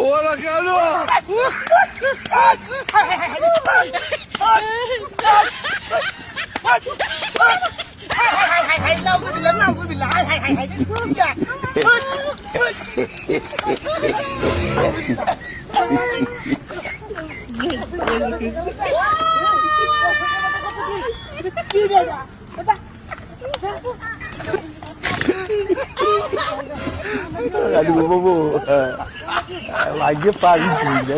ওরা কেন Aduh, bobo. Lagi pagi juga.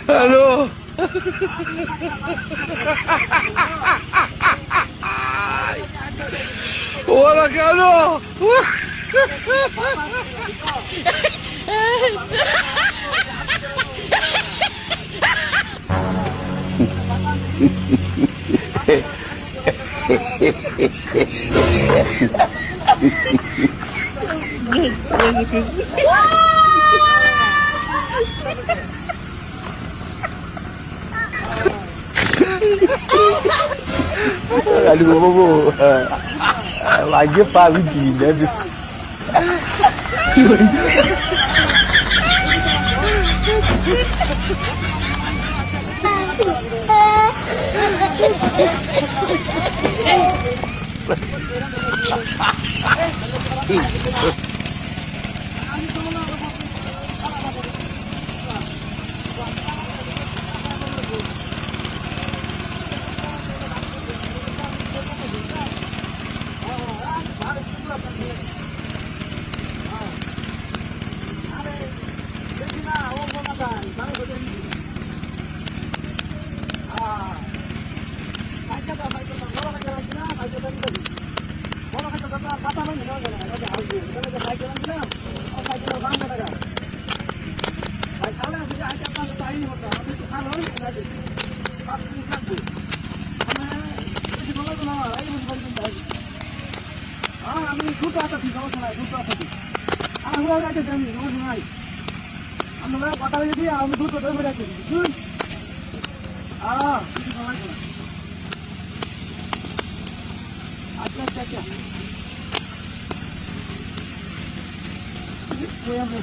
Halo. Hola, Carlos. Aduh, bobo. Lagi pagi juga.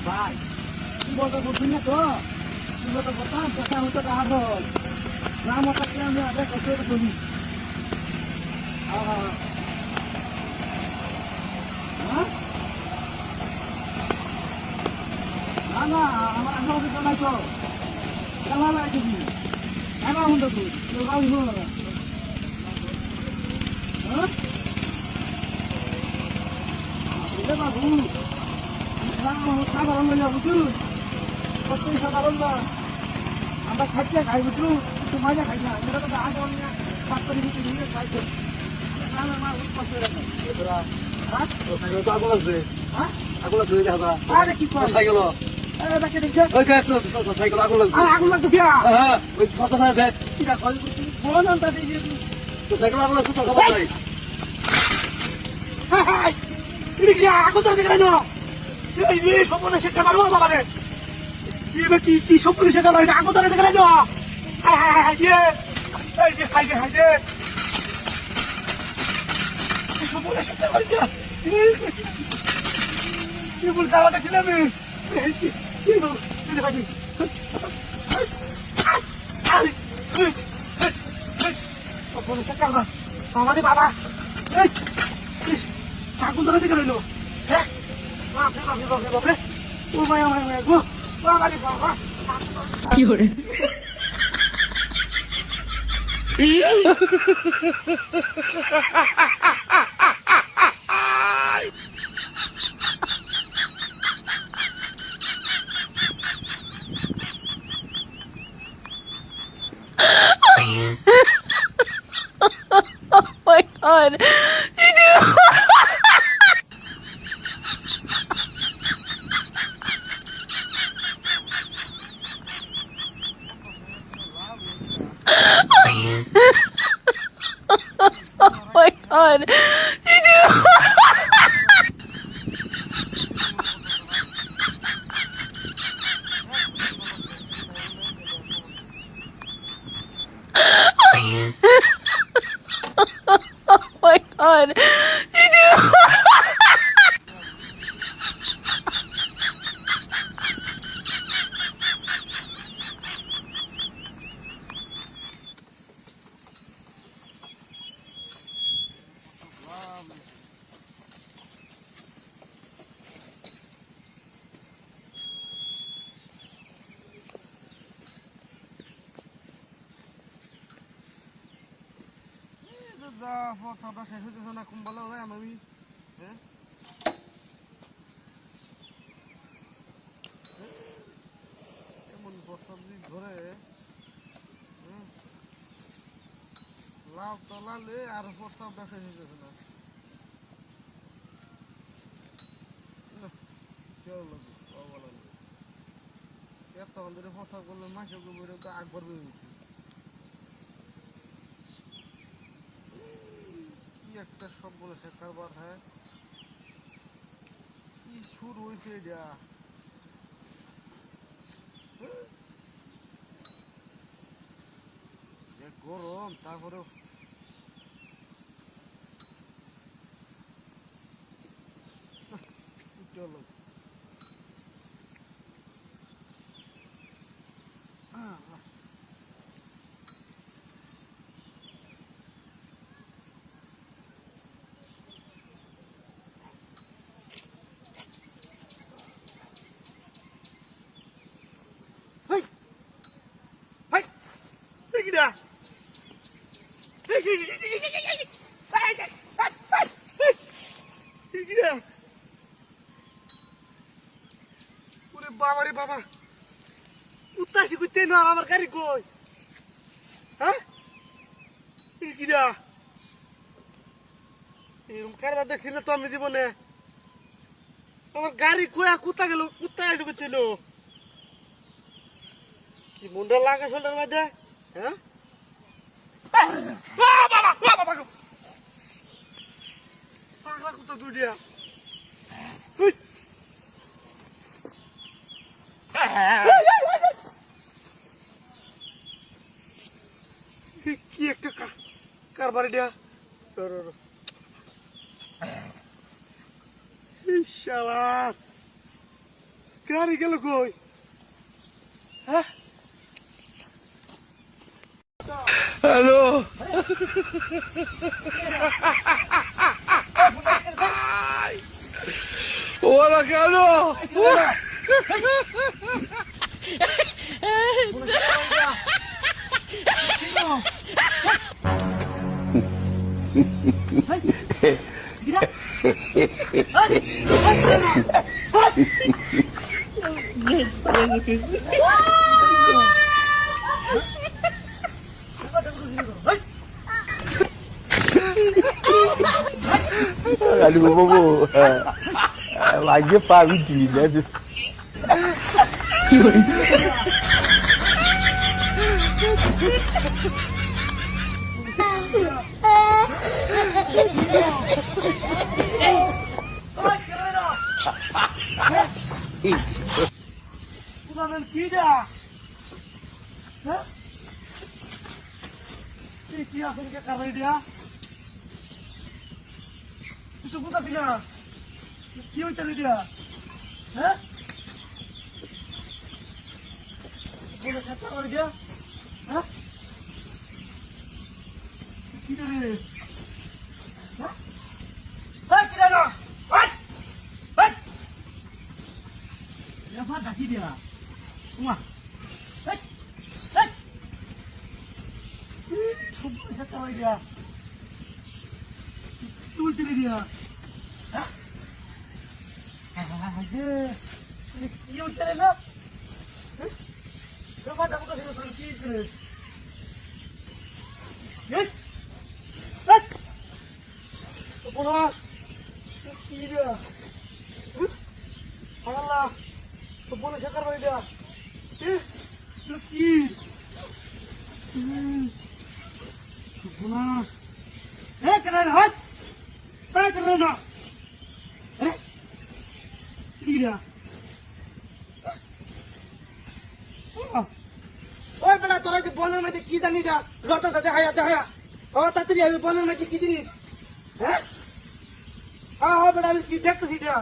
ভাই বলতে বলছি না তো বলতে বলতাম কথা হতো কাজ নাম থাকলে আমি আগে কত করি না না আমার আগে নাই তো কেমন লাগে কেমন হতো তুই বাবু হ্যাঁ বাবু সাধারণ হইয়া বুঝু সত্যি সাধারণ না আমরা খাইতে খাই বুঝু একটু মজা খাই না এটা তো আগে অন্য পাঁচটা মিনিট নিয়ে খাইছে আগুন লাগছে আগুন লাগছে আরে কি সাইকেল সাইকেল আগুন লাগছে আগুন লাগতো কি হ্যাঁ ওই ছোট দেখ বল না তাতে সাইকেল আগুন লাগছে তো খবর নাই এটা কি আগুন ধরে গেল এই সম্পূর্ণ শিক্ষা পারবো বাবা রে কি কি সম্পূর্ণ শিক্ষা পারবো এটা আগুন ধরে গেল সম্পূর্ণ শিক্ষা পারবো কি বল খাওয়া দেখছিলাম আমাদের বাবা আগুন ধরে গেল হ্যাঁ বাপরে বাপরে বাপরে বাপরে ও মায়া মায়া মায়া গো বাবারে বাবা কি করে Oh my god. You do. Oh my god. You do. Oh my god. You do. Photo শেষ হইতেছে না কুম্বালা হয় আমি হ্যাঁ এমন প্রস্তাব ধরে লাভ তো লালে আর প্রস্তাবটা শেষ হইতেছে না কেউ লাগবে এতক্ষণ ধরে প্রস্তাব করলে মাসে আকবর বেরিয়ে গেছে একটা সব বলেছে কারবার হ্যাঁ কি শুরু হয়েছে এটা গরম তারপরেও চলো বাবারে বাবা উত্তাসি করতে না আমার গাড়ি কই হ্যাঁ কিরা এরকম কারবার দেখছি না তো আমি জীবনে আমার গাড়ি কয়া কুত্তা গেল কুত্তা এসে করছিল কি মুন্ডা লাগে শোল্ডার মধ্যে হ্যাঁ বাবা বাবা পাগলা কুত্তা দুইটা কি একটা কারবার এটা শালা গাড়ি গেল কই হ্যাঁ হ্যালো ওরা কেন Aduh, bobo. Lagi Pak Widi aja. Ulan tidak. Hah? Ini apa yang karena dia? Itu bukan dia. Dia cari dia. Hah? Boleh kata orang dia? Hah? Tidak ni. Hah? Hei, tidak nak. Hei, hei. Dia apa dah dia? Semua. Hei, hei. Boleh kata orang dia? Itu cari dia. Hah? Aje. Dia cari nak. Coba dah buka sini suruh kita. Yes. Set. Kepala. Tidak. Allah. Kepala cakar lagi dia. Lagi. Kepala. Keren hat. Keren nak. Tidak. ওই বেটা তোরা যে বনের মধ্যে কি জানি না লতা দেখায়া দেখায়া ও তাড়াতাড়ি আমি বনের মধ্যে কি জিনিস হ্যাঁ হ্যাঁ বেটা আমি কি দেখতেছি এটা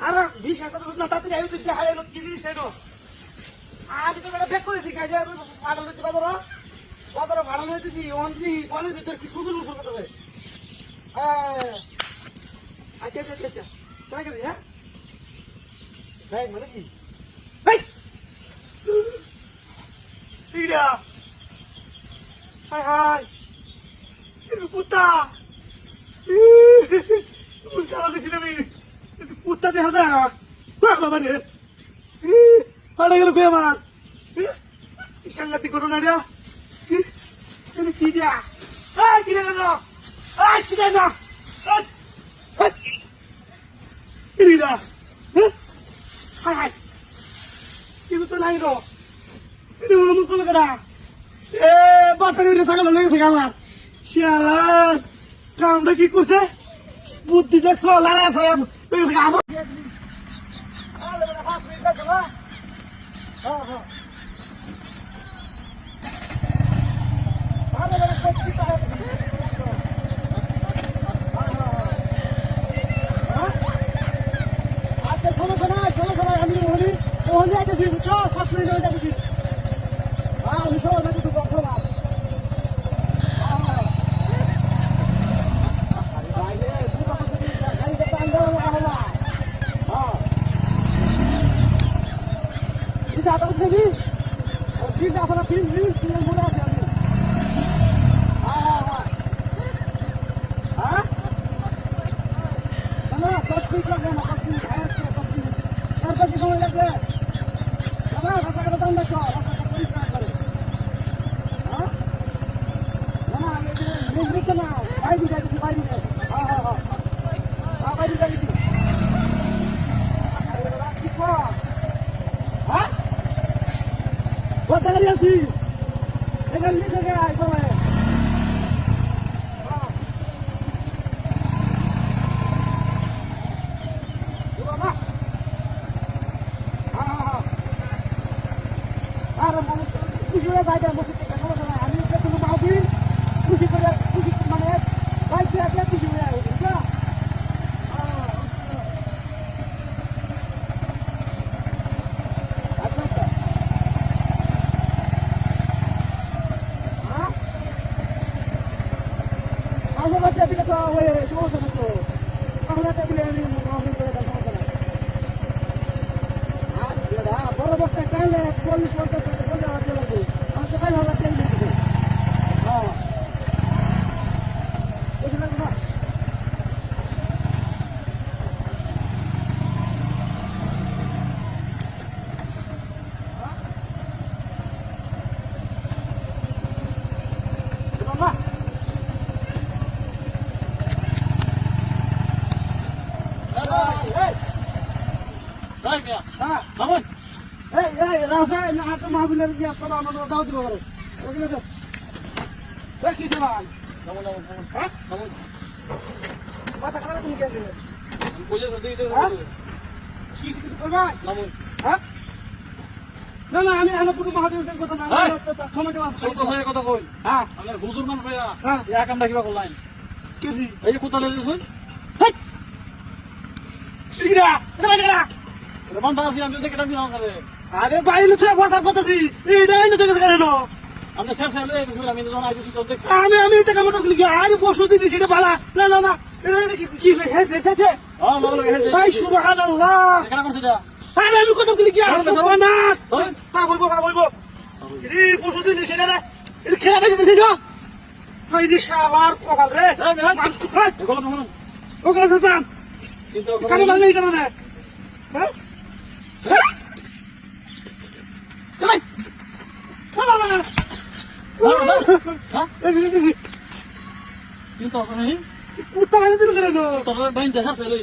আর বিশ কথা না তাড়াতাড়ি আমি দেখায় এলো কি জিনিস এলো আমি তো বেটা বেক করে দিই যে ভাড়া লইতে বাজার ভাড়া লইতে দিই অনলি বনের ভিতর কি কুকুর মুকুর করতে আচ্ছা আচ্ছা আচ্ছা তাই গেলি হ্যাঁ ভাই মানে কি Hey! Tidak. Hai. Itu puta. Puta lagi sini ni. Itu puta deh ada. Apa ni? Ada yang lebih aman. Sangat dikorona dia. Ini tidak. Tidak nak. Tidak nak. Ini dah. Hai. Itu tu lain tu. Ini orang mukul kena. Bapak ni sakal lagi sekarang. Sialan. Kamu dah kikut eh? Budi dah solat lah saya. Bagi kamu. Ada berapa hari dah cuma? Ha. Ada berapa hari dah? Ada sama kami ni. Oh, ni ada di bawah, satu ni ada di. Ni semua ada di bawah. Ini apa ni? Ini apa ni? Ini murah ni. Mana? Kau fikir apa? Kau fikir apa? Kau fikir apa? Datang dah kau, datang polis nak kau. Hah? Mana? Ini kena. Bayi jadi. Ha. Bayi jadi. Apa? Hah? Buat lagi sih. Dengan ni saja itu mana? Ada musik kalau saya ini kita tunggu mobil musik mana baik dia tujuh ya আমার বাচ্চা দিকে তো ওই সমস্যা না তো আমরা তো দিলে আমি অফিস করে দাও সমস্যা না আর দাদা বড় বড় কাইলে 40 টাকা বলে আসতে লাগে আমি তো কাইলে হাজার তেল দিতে হ্যাঁ বুঝলেন না ভাই মিয়া হ্যাঁ মামুন এই রাফা না হাতে মাহবুবের কি আপনারা আমাদের দাও দিতে পারে ওগুলো তো দেখি তো ভাই মামুন হ্যাঁ মামুন মাথা খারাপ তুমি কেন দিলে আমি কইলে তো দিই হ্যাঁ? কি কিছু করবাই মামুন হ্যাঁ না না আমি আমার পুরো মাহবুবের কথা না হ্যাঁ? ক্ষমা দেওয়া ছোট সাহেব কথা কই হ্যাঁ আমার হুজুর মান ভাইয়া হ্যাঁ। ইয়া কামটা কিবা করলাম কি দি এই যে কোথালে দিছুন হেই ইগরা এটা রমান দাসি আমি দেখে টামি না করে আরে বাইরে তুই কথা দি এইটা এই তো কেন আমরা শেষ হলে আমি যখন আইছি তো দেখছি আমি এটা কামটা করি কি আরে বসু দিদি সেটা ভালো না না এটা কি হেছে হ্যাঁ লাগলো হেসে ভাই সুবহানাল্লাহ কেন করছিস এটা আরে আমি কত কি আর হ্যাঁ, সুবহানাল্লাহ হ্যাঁ। বলবো রে বসু দিদি সেটা না এটা খেলা বেজে না ভাই রে শালার কপাল রে হ্যাঁ, হ্যাঁ। মানুষ কোথায় এগুলো তো শুনুন ওখানে যেতাম কিন্তু কেন লাগলে কেন না হ্যাঁ ভাই হ্যাঁ কিন্তু উত্তর দিল কেন তোর বাইন দেখা ছিল